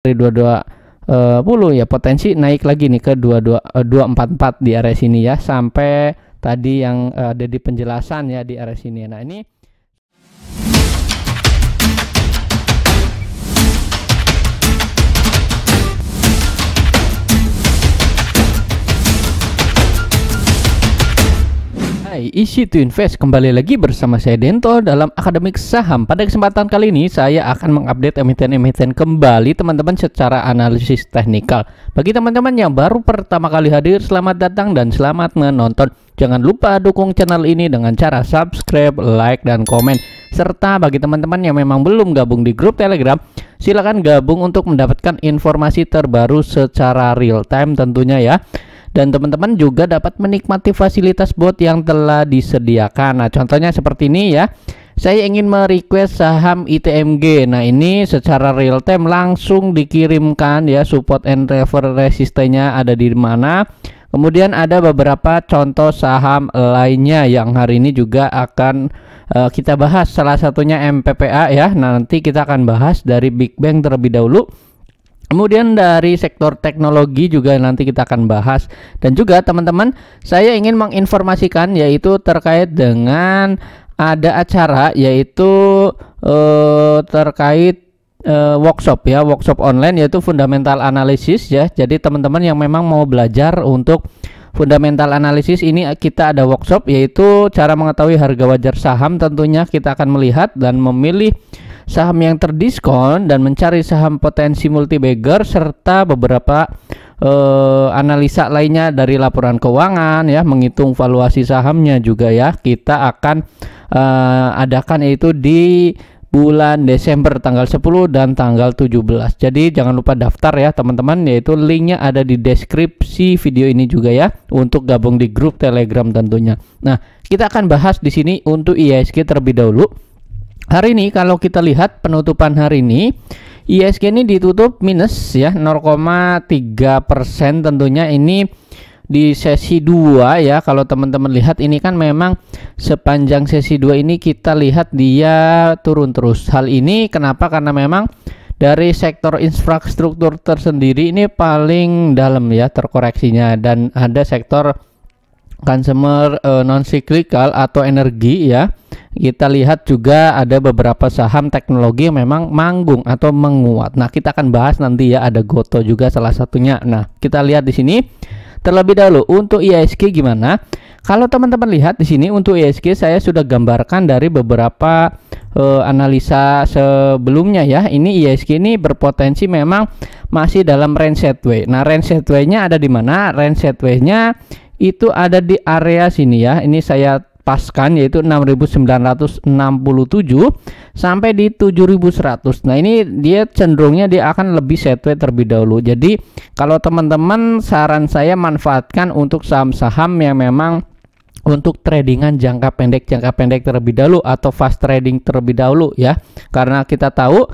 dari 2210 ya, potensi naik lagi nih ke 244 di area sini ya, sampai tadi yang ada di penjelasan ya di area sini. Nah, ini Hai, Easy to Invest, kembali lagi bersama saya Dento dalam Akademik Saham. Pada kesempatan kali ini saya akan mengupdate emiten-emiten kembali teman-teman secara analisis teknikal. Bagi teman-teman yang baru pertama kali hadir, selamat datang dan selamat menonton. Jangan lupa dukung channel ini dengan cara subscribe, like, dan komen. Serta bagi teman-teman yang memang belum gabung di grup Telegram, silakan gabung untuk mendapatkan informasi terbaru secara real time tentunya ya. Dan teman-teman juga dapat menikmati fasilitas bot yang telah disediakan. Nah, contohnya seperti ini ya. Saya ingin merequest saham ITMG. Nah, ini secara real time langsung dikirimkan ya, support and resistennya ada di mana. Kemudian ada beberapa contoh saham lainnya yang hari ini juga akan kita bahas. Salah satunya MPPA ya. Nah, nanti kita akan bahas dari Big Bang terlebih dahulu. Kemudian dari sektor teknologi juga nanti kita akan bahas. Dan juga teman-teman, saya ingin menginformasikan yaitu terkait dengan ada acara yaitu terkait workshop ya, workshop online yaitu fundamental analysis ya. Jadi teman-teman yang memang mau belajar untuk fundamental analysis ini, kita ada workshop yaitu cara mengetahui harga wajar saham. Tentunya kita akan melihat dan memilih saham yang terdiskon dan mencari saham potensi multi-bagger serta beberapa analisa lainnya dari laporan keuangan ya, menghitung valuasi sahamnya juga ya. Kita akan adakan yaitu di bulan Desember tanggal 10 dan tanggal 17. Jadi jangan lupa daftar ya teman-teman, yaitu linknya ada di deskripsi video ini juga ya, untuk gabung di grup Telegram tentunya. Nah, kita akan bahas di sini untuk IHSG terlebih dahulu. Hari ini kalau kita lihat penutupan hari ini, IHSG ini ditutup minus ya 0,3% tentunya. Ini di sesi 2 ya. Kalau teman-teman lihat ini kan memang sepanjang sesi 2 ini kita lihat dia turun terus. Hal ini kenapa? Karena memang dari sektor infrastruktur tersendiri ini paling dalam ya terkoreksinya, dan ada sektor consumer non cyclical atau energi ya. Kita lihat juga ada beberapa saham teknologi yang memang manggung atau menguat. Nah, kita akan bahas nanti ya, ada Goto juga salah satunya. Nah, kita lihat di sini terlebih dahulu untuk IHSG gimana. Kalau teman-teman lihat di sini untuk IHSG saya sudah gambarkan dari beberapa analisa sebelumnya ya. Ini IHSG ini berpotensi memang masih dalam range sideways. Nah, range sideways-nya ada di mana? Range sideways-nya itu ada di area sini ya. Ini saya paskan yaitu 6.967 sampai di 7.100. Nah, ini dia cenderungnya dia akan lebih sideways terlebih dahulu. Jadi kalau teman-teman, saran saya manfaatkan untuk saham-saham yang memang untuk tradingan jangka pendek terlebih dahulu atau fast trading terlebih dahulu ya. Karena kita tahu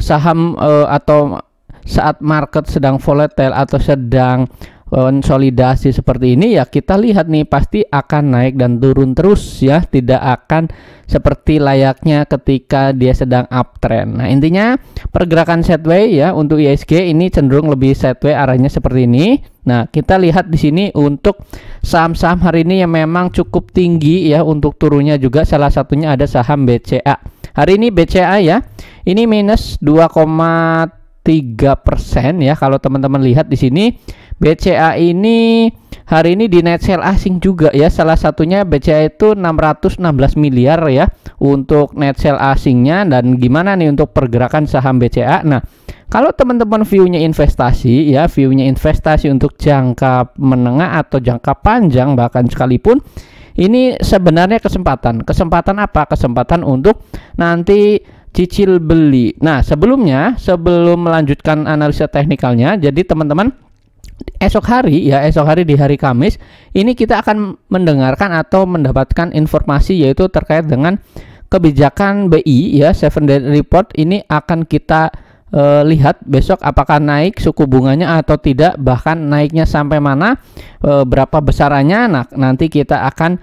saham atau saat market sedang volatile atau sedang konsolidasi seperti ini ya, kita lihat nih pasti akan naik dan turun terus ya, tidak akan seperti layaknya ketika dia sedang uptrend. Nah, intinya pergerakan sideways ya untuk IHSG ini cenderung lebih sideways, arahnya seperti ini. Nah, kita lihat di sini untuk saham-saham hari ini yang memang cukup tinggi ya untuk turunnya juga, salah satunya ada saham BCA. Hari ini BCA ya, ini minus 2,3% ya. Kalau teman-teman lihat di sini BCA ini hari ini di net sell asing juga ya. Salah satunya BCA itu 616 miliar ya untuk net sell asingnya. Dan gimana nih untuk pergerakan saham BCA? Nah, kalau teman-teman view-nya investasi ya, view-nya investasi untuk jangka menengah atau jangka panjang bahkan sekalipun, ini sebenarnya kesempatan apa? Kesempatan untuk nanti cicil beli. Nah, sebelum melanjutkan analisa teknikalnya, jadi teman-teman esok hari di hari Kamis ini kita akan mendengarkan atau mendapatkan informasi yaitu terkait dengan kebijakan BI ya, 7 Day Report ini akan kita lihat besok apakah naik suku bunganya atau tidak, bahkan naiknya sampai mana, berapa besarannya. Nah, nanti kita akan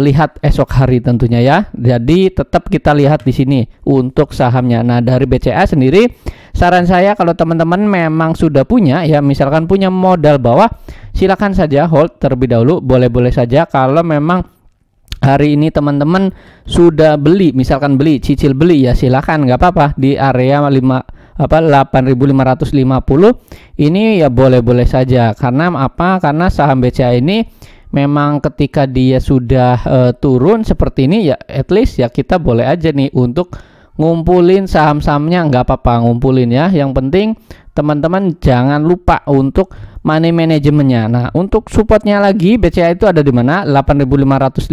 lihat esok hari tentunya ya. Jadi tetap kita lihat di sini untuk sahamnya. Nah, dari BCA sendiri saran saya kalau teman-teman memang sudah punya ya, misalkan punya modal bawah, silakan saja hold terlebih dahulu, boleh-boleh saja. Kalau memang hari ini teman-teman sudah beli, misalkan beli cicil beli, ya silakan, nggak apa-apa di area 8.550 ini ya boleh-boleh saja. Karena apa? Karena saham BCA ini memang ketika dia sudah turun seperti ini ya, at least ya kita boleh aja nih untuk ngumpulin saham-sahamnya, nggak apa-apa ngumpulin ya. Yang penting teman-teman jangan lupa untuk money manajemennya. Nah, untuk supportnya lagi BCA itu ada di mana? 8.550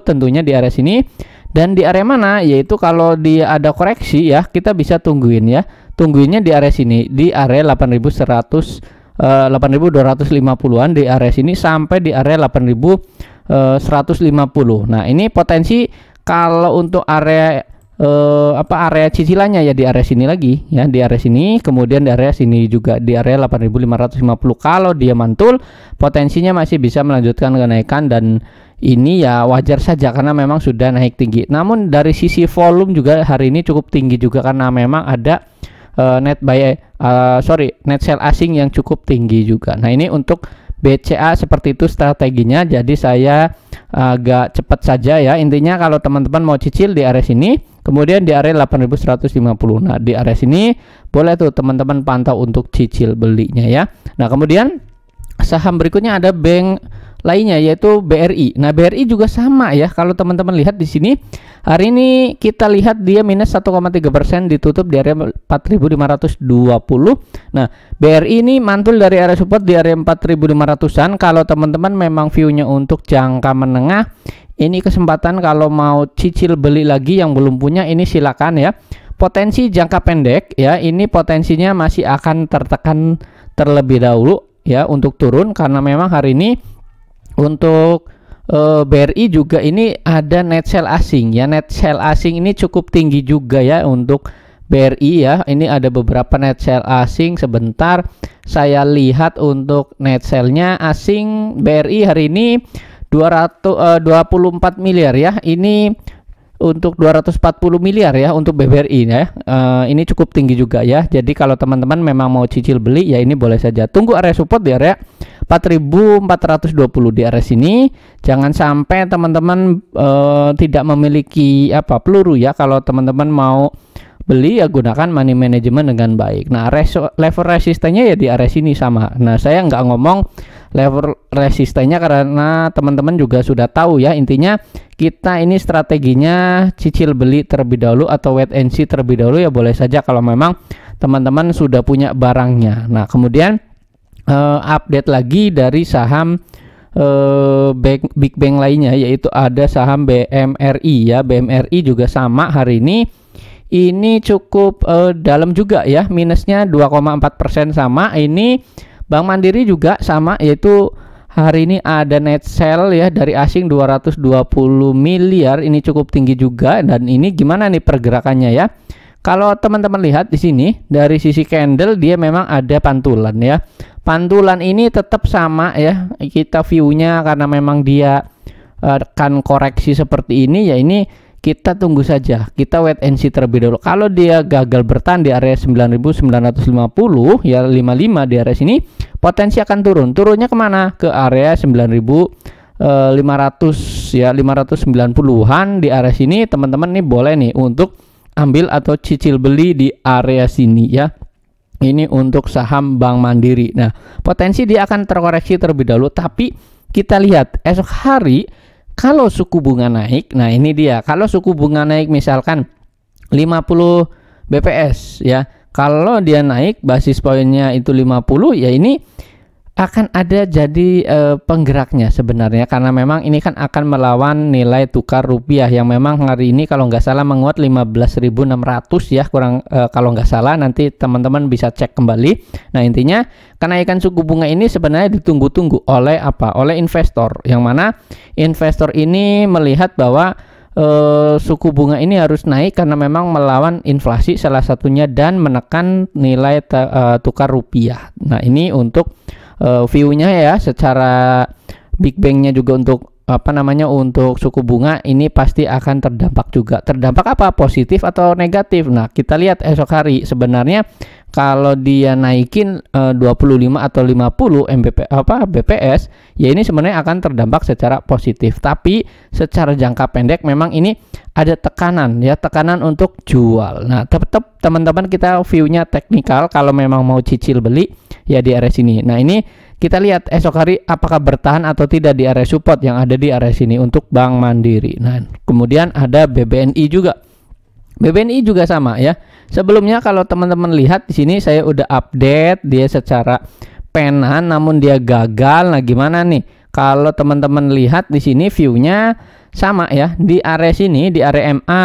tentunya di area sini. Dan di area mana? Yaitu kalau dia ada koreksi ya, kita bisa tungguin ya. Tungguinnya di area sini, di area 8.250-an di area sini sampai di area 8.150. Nah, ini potensi kalau untuk area area cicilannya ya di area sini lagi ya, di area sini, kemudian di area sini juga di area 8.550. Kalau dia mantul, potensinya masih bisa melanjutkan kenaikan, dan ini ya wajar saja karena memang sudah naik tinggi. Namun dari sisi volume juga hari ini cukup tinggi juga karena memang ada net sell asing yang cukup tinggi juga. Nah, ini untuk BCA seperti itu strateginya. Jadi saya agak cepat saja ya. Intinya kalau teman-teman mau cicil di area sini, kemudian di area 8.150. Nah, di area sini boleh tuh teman-teman pantau untuk cicil belinya ya. Nah, kemudian saham berikutnya ada bank lainnya yaitu BRI. Nah, BRI juga sama ya. Kalau teman-teman lihat di sini hari ini kita lihat dia minus 1,3%, ditutup di area 4.520. Nah, BRI ini mantul dari area support di area 4.500-an. Kalau teman-teman memang view-nya untuk jangka menengah, ini kesempatan kalau mau cicil beli lagi yang belum punya, ini silakan ya. Potensi jangka pendek ya, ini potensinya masih akan tertekan terlebih dahulu ya untuk turun, karena memang hari ini untuk BRI juga ini ada net sell asing ya. Net sell asing ini cukup tinggi juga ya untuk BRI ya. Ini ada beberapa net sell asing. Sebentar saya lihat untuk net sell-nya asing BRI hari ini 24 miliar ya. Ini untuk 240 miliar ya untuk BBRI ya. Ini cukup tinggi juga ya. Jadi kalau teman-teman memang mau cicil beli ya, ini boleh saja. Tunggu area support di area 4.420 di area sini. Jangan sampai teman-teman tidak memiliki peluru ya. Kalau teman-teman mau beli ya gunakan money management dengan baik. Nah, level resistennya ya di area sini sama. Nah, saya nggak ngomong level resistennya karena teman-teman juga sudah tahu ya. Intinya kita ini strateginya cicil beli terlebih dahulu atau wait and see terlebih dahulu ya, boleh saja kalau memang teman-teman sudah punya barangnya. Nah, kemudian update lagi dari saham big bank lainnya, yaitu ada saham BMRI ya. BMRI juga sama hari ini cukup dalam juga ya, minusnya 2,4% sama. Ini Bank Mandiri juga sama, yaitu hari ini ada net sell ya dari asing 220 miliar. Ini cukup tinggi juga. Dan ini gimana nih pergerakannya ya? Kalau teman-teman lihat di sini dari sisi candle dia memang ada pantulan ya. Pantulan ini tetap sama ya. Kita view-nya karena memang dia akan koreksi seperti ini ya, ini kita tunggu saja. Kita wait and see terlebih dahulu. Kalau dia gagal bertahan di area 9.950 ya, 55 di area sini, potensi akan turun. Turunnya kemana? Ke area 9.500 ya, 590-an di area sini. Teman-teman nih boleh nih untuk ambil atau cicil beli di area sini ya. Ini untuk saham Bank Mandiri. Nah, potensi dia akan terkoreksi terlebih dahulu, tapi kita lihat esok hari kalau suku bunga naik. Nah, ini dia. Kalau suku bunga naik misalkan 50 BPS ya. Kalau dia naik basis poinnya itu 50 ya, ini akan ada jadi penggeraknya sebenarnya, karena memang ini kan akan melawan nilai tukar rupiah yang memang hari ini kalau nggak salah menguat 15.600 ya, kurang kalau nggak salah, nanti teman-teman bisa cek kembali. Nah, intinya kenaikan suku bunga ini sebenarnya ditunggu-tunggu oleh oleh investor, yang mana investor ini melihat bahwa suku bunga ini harus naik karena memang melawan inflasi salah satunya dan menekan nilai tukar rupiah. Nah, ini untuk view-nya ya, secara Big Bang-nya juga untuk untuk suku bunga ini pasti akan terdampak juga. Terdampak apa? Positif atau negatif? Nah, kita lihat esok hari. Sebenarnya kalau dia naikin 25 atau 50 BPS, ya ini sebenarnya akan terdampak secara positif. Tapi secara jangka pendek memang ini ada tekanan ya, tekanan untuk jual. Nah, tetap teman-teman kita view-nya teknikal kalau memang mau cicil beli ya di area sini. Nah, ini kita lihat esok hari apakah bertahan atau tidak di area support yang ada di area sini untuk Bank Mandiri. Nah, kemudian ada BBNI juga. BBNI juga sama ya. Sebelumnya kalau teman-teman lihat di sini saya udah update dia secara pena, namun dia gagal. Nah, gimana nih? Kalau teman-teman lihat di sini view-nya sama ya, di area sini, di area MA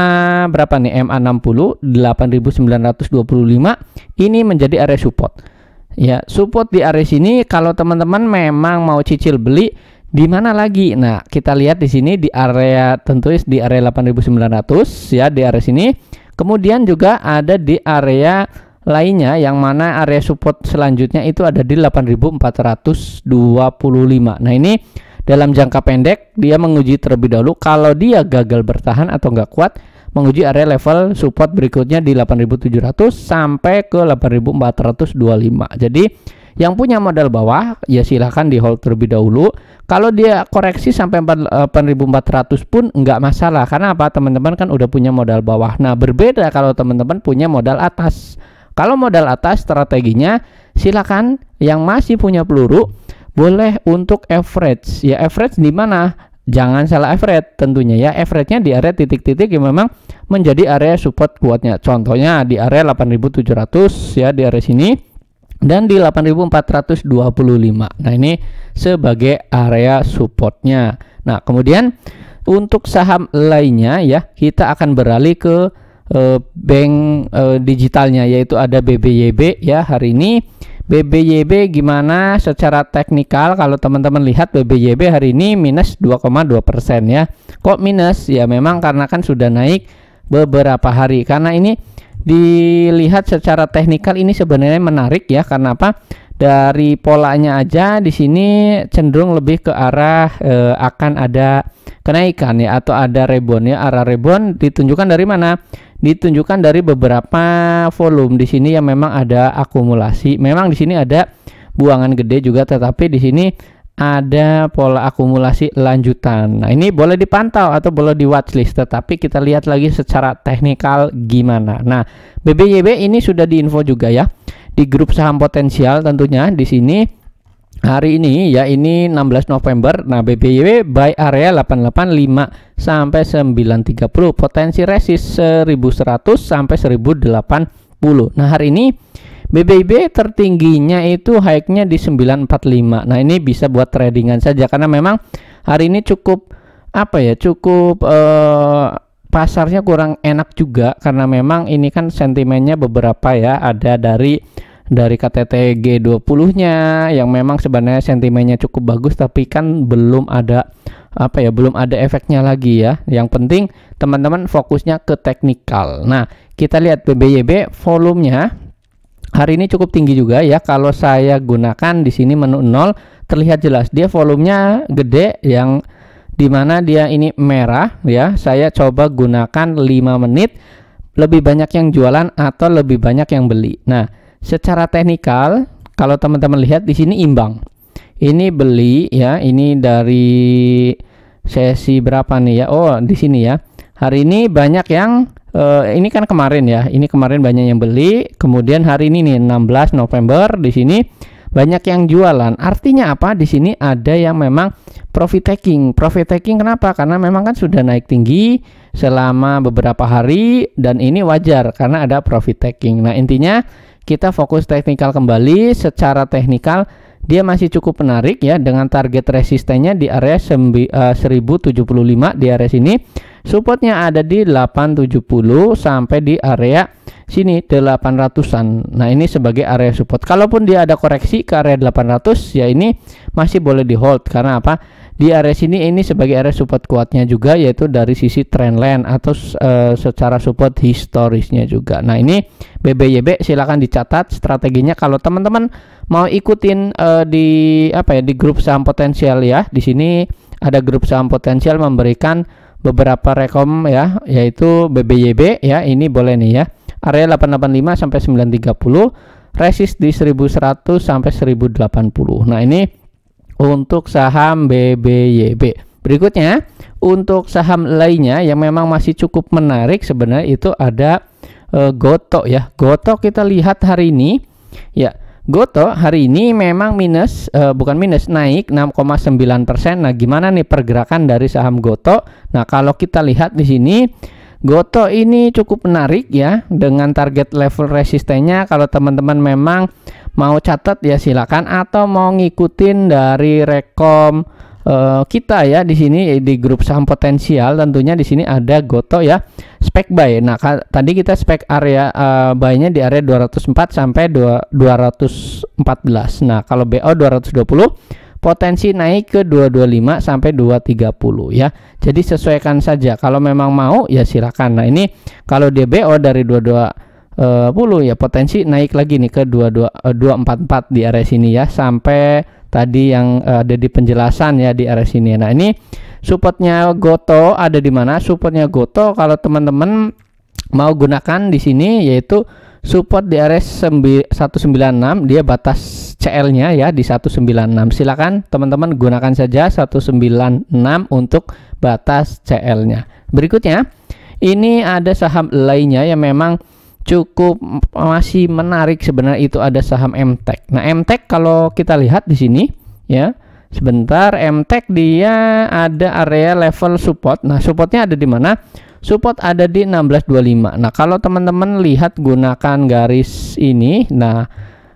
berapa nih? MA 60 8.925 ini menjadi area support. Ya, support di area sini kalau teman-teman memang mau cicil beli di mana lagi? Nah, kita lihat di sini di area tentu di area 8.900 ya, di area sini. Kemudian juga ada di area lainnya yang mana area support selanjutnya itu ada di 8.425. Nah, ini dalam jangka pendek dia menguji terlebih dahulu. Kalau dia gagal bertahan atau nggak kuat, menguji area level support berikutnya di 8.700 sampai ke 8.425. Jadi yang punya modal bawah ya silahkan di hold terlebih dahulu. Kalau dia koreksi sampai 8.400 pun nggak masalah. Karena apa? Teman-teman kan udah punya modal bawah. Nah, berbeda kalau teman-teman punya modal atas. Kalau modal atas strateginya silakan yang masih punya peluru boleh untuk average. Ya, average di mana? Jangan salah average tentunya ya, average-nya di area titik-titik yang memang menjadi area support kuatnya. Contohnya di area 8.700 ya, di area sini, dan di 8.425. Nah, ini sebagai area supportnya. Nah, kemudian untuk saham lainnya ya, kita akan beralih ke bank digitalnya, yaitu ada BBYB ya. Hari ini BBYB gimana secara teknikal? Kalau teman-teman lihat BBYB hari ini minus 2,2% ya. Kok minus? Ya memang karena kan sudah naik beberapa hari. Karena ini dilihat secara teknikal ini sebenarnya menarik ya. Karena apa? Dari polanya aja di sini cenderung lebih ke arah akan ada kenaikan ya, atau ada rebound ya. Arah rebound ditunjukkan dari mana? Ditunjukkan dari beberapa volume di sini yang memang ada akumulasi. Memang di sini ada buangan gede juga, tetapi di sini ada pola akumulasi lanjutan. Nah, ini boleh dipantau atau boleh di watchlist, tetapi kita lihat lagi secara teknikal gimana. Nah, BBYB ini sudah diinfo juga ya di grup saham potensial tentunya di sini. Hari ini ya, ini 16 November. Nah, BBYB buy area 885 sampai 930, potensi resist 1100 sampai 1080. Nah, hari ini BBYB tertingginya itu high-nya di 945. Nah, ini bisa buat tradingan saja karena memang hari ini cukup cukup pasarnya kurang enak juga karena memang ini kan sentimennya beberapa ya, ada dari KTT G20-nya yang memang sebenarnya sentimennya cukup bagus, tapi kan belum ada belum ada efeknya lagi ya. Yang penting teman-teman fokusnya ke teknikal. Nah, kita lihat BBYB volumenya hari ini cukup tinggi juga ya. Kalau saya gunakan di sini menu 0 terlihat jelas dia volumenya gede, yang dimana dia ini merah ya. Saya coba gunakan 5 menit, lebih banyak yang jualan atau lebih banyak yang beli. Nah, secara teknikal kalau teman-teman lihat di sini imbang. Ini beli ya, ini dari sesi berapa nih ya? Oh, di sini ya. Hari ini banyak yang ini kan kemarin ya. Ini kemarin banyak yang beli, kemudian hari ini nih 16 November di sini banyak yang jualan. Artinya apa? Di sini ada yang memang profit taking. Profit taking kenapa? Karena memang kan sudah naik tinggi selama beberapa hari dan ini wajar karena ada profit taking. Nah, intinya kita fokus teknikal kembali. Secara teknikal dia masih cukup menarik ya, dengan target resistennya di area 1075 di area sini. Supportnya ada di 870 sampai di area sini 800-an. Nah, ini sebagai area support. Kalaupun dia ada koreksi ke area 800, ya ini masih boleh di hold. Karena apa? Di area sini ini sebagai area support kuatnya juga, yaitu dari sisi trendline atau secara support historisnya juga. Nah, ini BBYB silakan dicatat strateginya kalau teman-teman mau ikutin di di grup saham potensial ya. Di sini ada grup saham potensial memberikan beberapa rekom ya, yaitu BBYB ya, ini boleh nih ya. Area 885 sampai 930, resist di 1100 sampai 1080. Nah, ini untuk saham BBYB. Berikutnya, untuk saham lainnya yang memang masih cukup menarik sebenarnya itu ada Gotoh ya. Gotoh kita lihat hari ini ya. Gotoh hari ini memang naik 6,9%. Nah, gimana nih pergerakan dari saham Gotoh? Nah, kalau kita lihat di sini Gotoh ini cukup menarik ya, dengan target level resistennya. Kalau teman-teman memang mau catat ya silakan, atau mau ngikutin dari rekom kita ya di sini di grup saham potensial. Tentunya di sini ada Gotoh ya, spek buy. Nah, tadi kita spek area buy-nya di area 204 sampai 214. Nah, kalau BO 220, potensi naik ke 225 sampai 230 ya. Jadi sesuaikan saja. Kalau memang mau ya silakan. Nah, ini kalau DBO dari 220 ya potensi naik lagi nih ke 244 di area sini ya, sampai tadi yang ada di penjelasan ya di area sini. Nah, ini supportnya Gotoh ada di mana? Supportnya Gotoh kalau teman-teman mau gunakan di sini yaitu support di area 196, dia batas CL-nya ya di 196. Silakan teman-teman gunakan saja 196 untuk batas CL-nya. Berikutnya, ini ada saham lainnya yang memang cukup masih menarik sebenarnya, itu ada saham MTEK. Nah, MTEK kalau kita lihat di sini ya. Sebentar, MTEK dia ada area level support. Nah, supportnya ada di mana? Support ada di 1625. Nah, kalau teman-teman lihat gunakan garis ini, nah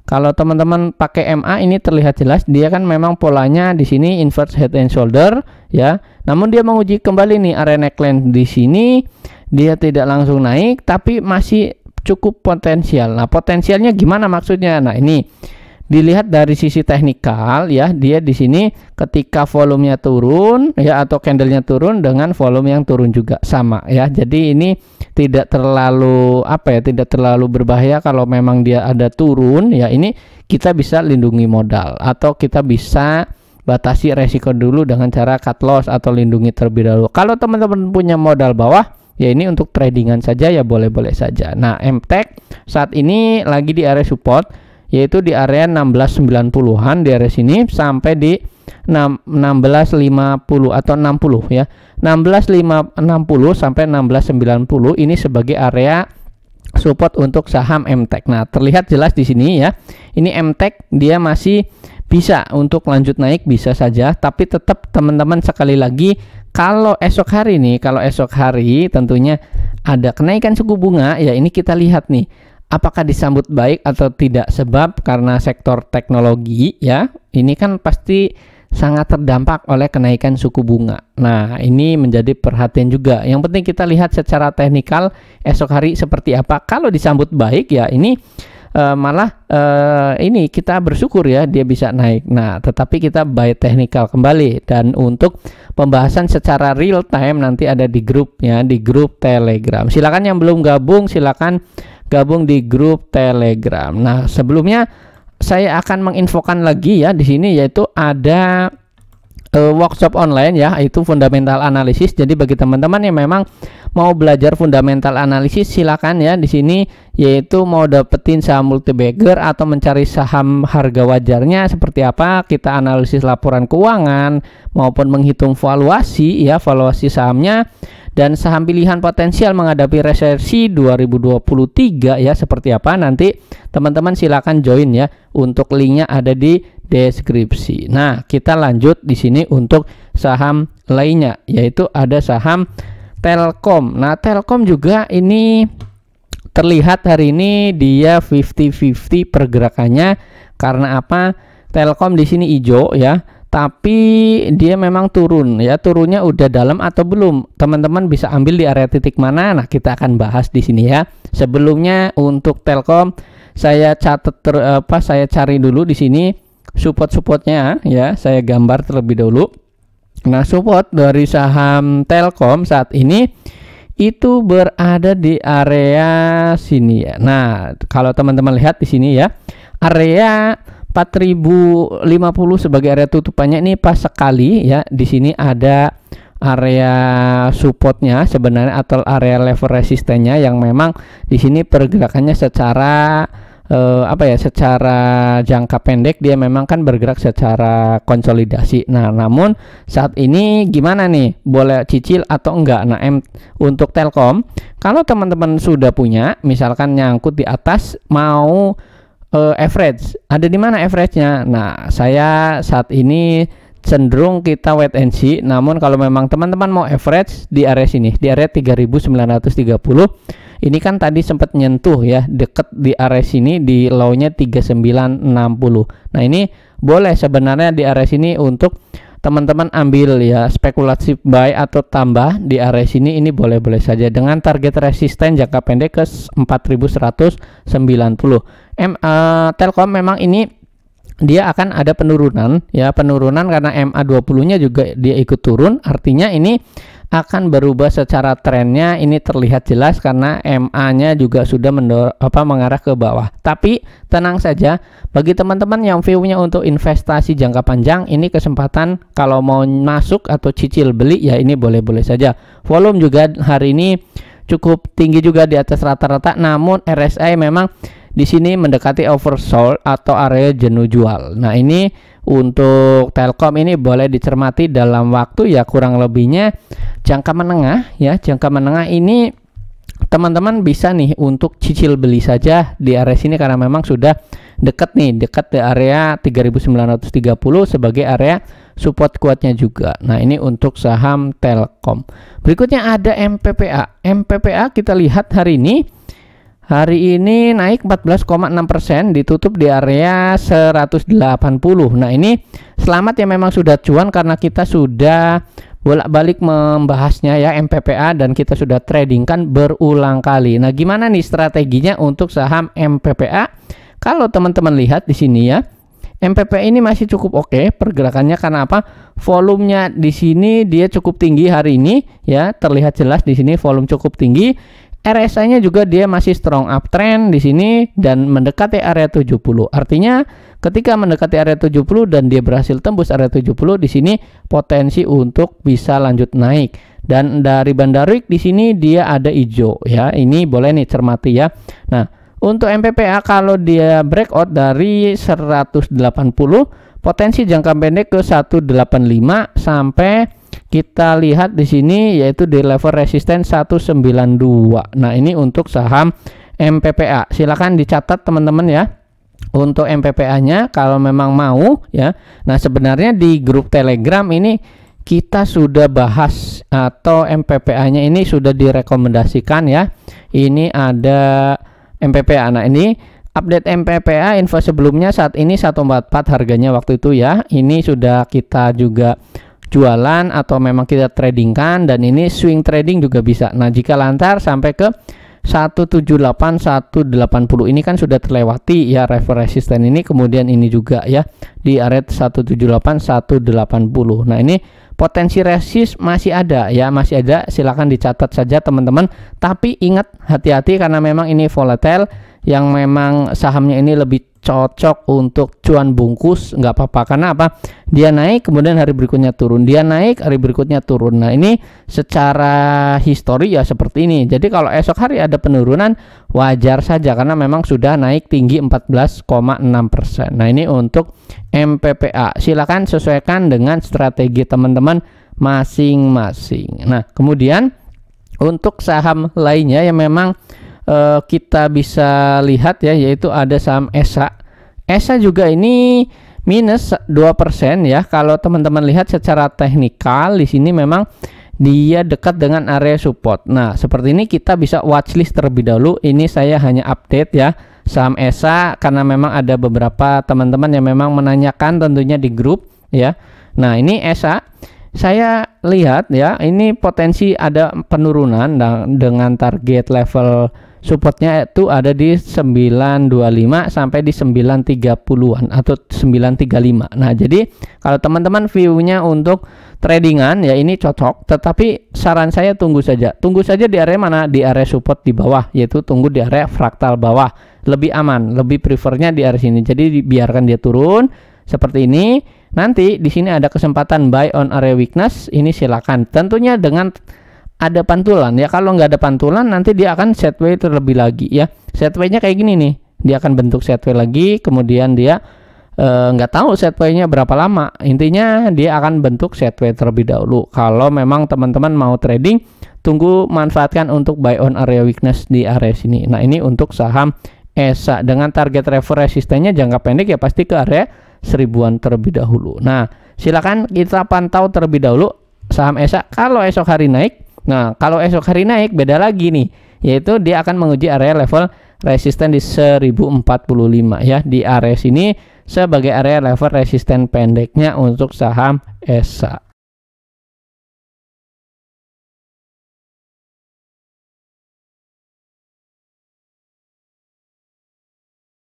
kalau teman-teman pakai MA ini terlihat jelas dia kan memang polanya di sini inverse head and shoulder ya. Namun dia menguji kembali nih area neckline di sini, dia tidak langsung naik tapi masih cukup potensial. Nah, potensialnya gimana maksudnya? Nah, ini dilihat dari sisi teknikal ya, dia di sini ketika volumenya turun ya atau candlenya turun dengan volume yang turun juga sama ya. Jadi ini tidak terlalu tidak terlalu berbahaya kalau memang dia ada turun ya. Ini kita bisa lindungi modal atau kita bisa batasi resiko dulu dengan cara cut loss atau lindungi terlebih dahulu. Kalau teman-teman punya modal bawah ya ini untuk tradingan saja ya, boleh-boleh saja. Nah, MTEK saat ini lagi di area support yaitu di area 1690-an di area sini sampai di 1650 atau 60 ya. 1660 sampai 1690 ini sebagai area support untuk saham MTEK. Nah, terlihat jelas di sini ya. Ini MTEK dia masih bisa untuk lanjut naik, bisa saja, tapi tetap teman-teman sekali lagi kalau esok hari tentunya ada kenaikan suku bunga ya, ini kita lihat nih apakah disambut baik atau tidak, sebab karena sektor teknologi ya ini kan pasti sangat terdampak oleh kenaikan suku bunga. Nah, ini menjadi perhatian juga. Yang penting kita lihat secara teknikal esok hari seperti apa. Kalau disambut baik ya ini ini kita bersyukur ya dia bisa naik. Nah, tetapi kita buy teknikal kembali, dan untuk pembahasan secara real time nanti ada di grup ya, di grup Telegram. Silakan yang belum gabung silakan gabung di grup Telegram. Nah, sebelumnya saya akan menginfokan lagi ya di sini, yaitu ada workshop online ya, itu fundamental analisis. Jadi bagi teman-teman yang memang mau belajar fundamental analisis silakan ya di sini, yaitu mau dapetin saham multibagger atau mencari saham harga wajarnya seperti apa, kita analisis laporan keuangan maupun menghitung valuasi ya, valuasi sahamnya, dan saham pilihan potensial menghadapi resesi 2023 ya seperti apa, nanti teman-teman silakan join ya, untuk linknya ada di deskripsi. Nah, kita lanjut di sini untuk saham lainnya, yaitu ada saham Telkom. Nah, Telkom juga ini terlihat hari ini dia 50-50 pergerakannya. Karena apa? Telkom di sini hijau ya, tapi dia memang turun ya. Turunnya udah dalam atau belum? Teman-teman bisa ambil di area titik mana? Nah, kita akan bahas di sini ya. Sebelumnya untuk Telkom saya catat saya cari dulu di sini support-supportnya ya. Saya gambar terlebih dulu. Nah, support dari saham Telkom saat ini itu berada di area sini ya. Nah, kalau teman-teman lihat di sini ya, area 4050 sebagai area tutupannya ini pas sekali ya. Di sini ada area supportnya sebenarnya atau area level resistennya yang memang di sini pergerakannya secara secara jangka pendek dia memang kan bergerak secara konsolidasi. Nah, namun saat ini gimana nih? Boleh cicil atau enggak? Nah, untuk Telkom, kalau teman-teman sudah punya, misalkan nyangkut di atas mau average, ada di mana average-nya? Nah, saya saat ini cenderung kita wait and see. Namun kalau memang teman-teman mau average di area sini, di area 3930, ini kan tadi sempat nyentuh ya, deket di area sini di low-nya 3960. Nah, ini boleh sebenarnya di area sini untuk teman-teman ambil ya, spekulasi buy atau tambah di area sini, ini boleh-boleh saja dengan target resisten jangka pendek ke 4190. Telkom memang ini dia akan ada penurunan ya, penurunan karena MA20-nya juga dia ikut turun, artinya ini akan berubah secara trennya. Ini terlihat jelas karena MA-nya juga sudah mengarah ke bawah. Tapi tenang saja, bagi teman-teman yang view-nya untuk investasi jangka panjang, ini kesempatan kalau mau masuk atau cicil beli ya, ini boleh-boleh saja. Volume juga hari ini cukup tinggi juga di atas rata-rata, namun RSI memang di sini mendekati oversold atau area jenuh jual. Nah, ini untuk Telkom ini boleh dicermati dalam waktu ya kurang lebihnya jangka menengah ya. Jangka menengah ini teman-teman bisa nih untuk cicil beli saja di area sini karena memang sudah dekat nih, dekat di area 3930 sebagai area support kuatnya juga. Nah, ini untuk saham Telkom. Berikutnya ada MPPA. MPPA kita lihat hari ini naik 14,6%, ditutup di area 180. Nah, ini selamat ya, memang sudah cuan karena kita sudah bolak-balik membahasnya ya MPPA dan kita sudah trading kan berulang kali. Nah, gimana nih strateginya untuk saham MPPA? Kalau teman-teman lihat di sini ya, MPPA ini masih cukup oke pergerakannya karena apa? Volumenya di sini dia cukup tinggi hari ini ya, terlihat jelas di sini volume cukup tinggi. RSI-nya juga dia masih strong uptrend di sini dan mendekati area 70. Artinya ketika mendekati area 70 dan dia berhasil tembus area 70, di sini potensi untuk bisa lanjut naik. Dan dari Bandarik di sini dia ada hijau ya. Ini boleh nih cermati ya. Nah, untuk MPPA kalau dia breakout dari 180, potensi jangka pendek ke 185 sampai kita lihat di sini yaitu di level resisten 192. Nah, ini untuk saham MPPA. Silakan dicatat teman-teman ya. Untuk MPPA-nya kalau memang mau ya. Nah, sebenarnya di grup Telegram ini kita sudah bahas atau MPPA-nya ini sudah direkomendasikan ya. Ini ada MPPA. Nah, ini update MPPA info sebelumnya saat ini 144 harganya waktu itu ya. Ini sudah kita juga jualan atau memang kita tradingkan dan ini swing trading juga bisa. Nah, jika lancar sampai ke 178 180 ini kan sudah terlewati ya level resisten ini, kemudian ini juga ya di area 178 180. Nah, ini potensi resist masih ada ya, masih ada, silakan dicatat saja teman-teman. Tapi ingat hati-hati karena memang ini volatile, yang memang sahamnya ini lebih cocok untuk cuan bungkus, nggak apa-apa. Karena apa? Dia naik kemudian hari berikutnya turun, dia naik hari berikutnya turun. Nah, ini secara histori ya seperti ini. Jadi kalau esok hari ada penurunan wajar saja karena memang sudah naik tinggi 14,6%. Nah, ini untuk MPPA. Silakan sesuaikan dengan strategi teman-teman masing-masing. Nah, kemudian untuk saham lainnya yang memang kita bisa lihat ya, yaitu ada saham ESA. ESA juga ini minus 2% ya. Kalau teman-teman lihat secara teknikal di sini memang dia dekat dengan area support. Nah, seperti ini kita bisa watchlist terlebih dahulu. Ini saya hanya update ya saham ESA karena memang ada beberapa teman-teman yang memang menanyakan tentunya di grup. ya. Nah, ini ESA saya lihat ya, ini potensi ada penurunan dengan target level supportnya itu ada di 925 sampai di 930-an atau 935. Nah, jadi kalau teman-teman view-nya untuk tradingan ya ini cocok, tetapi saran saya tunggu saja di area mana, di area support di bawah, yaitu tunggu di area fraktal bawah, lebih aman, lebih prefernya di area sini. Jadi biarkan dia turun seperti ini. Nanti di sini ada kesempatan buy on area weakness, ini silakan, tentunya dengan ada pantulan ya. Kalau nggak ada pantulan nanti dia akan setway terlebih lagi ya. Setway-nya kayak gini nih, dia akan bentuk setway lagi, kemudian dia nggak tahu setway-nya berapa lama. Intinya dia akan bentuk setway terlebih dahulu. Kalau memang teman-teman mau trading, tunggu, manfaatkan untuk buy on area weakness di area sini. Nah, ini untuk saham ESA dengan target resistennya jangka pendek ya pasti ke area 1000-an terlebih dahulu. Nah, silakan kita pantau terlebih dahulu saham ESA. Kalau esok hari naik, nah kalau esok hari naik beda lagi nih, yaitu dia akan menguji area level resisten di 1045 ya, di area sini sebagai area level resisten pendeknya untuk saham ESA.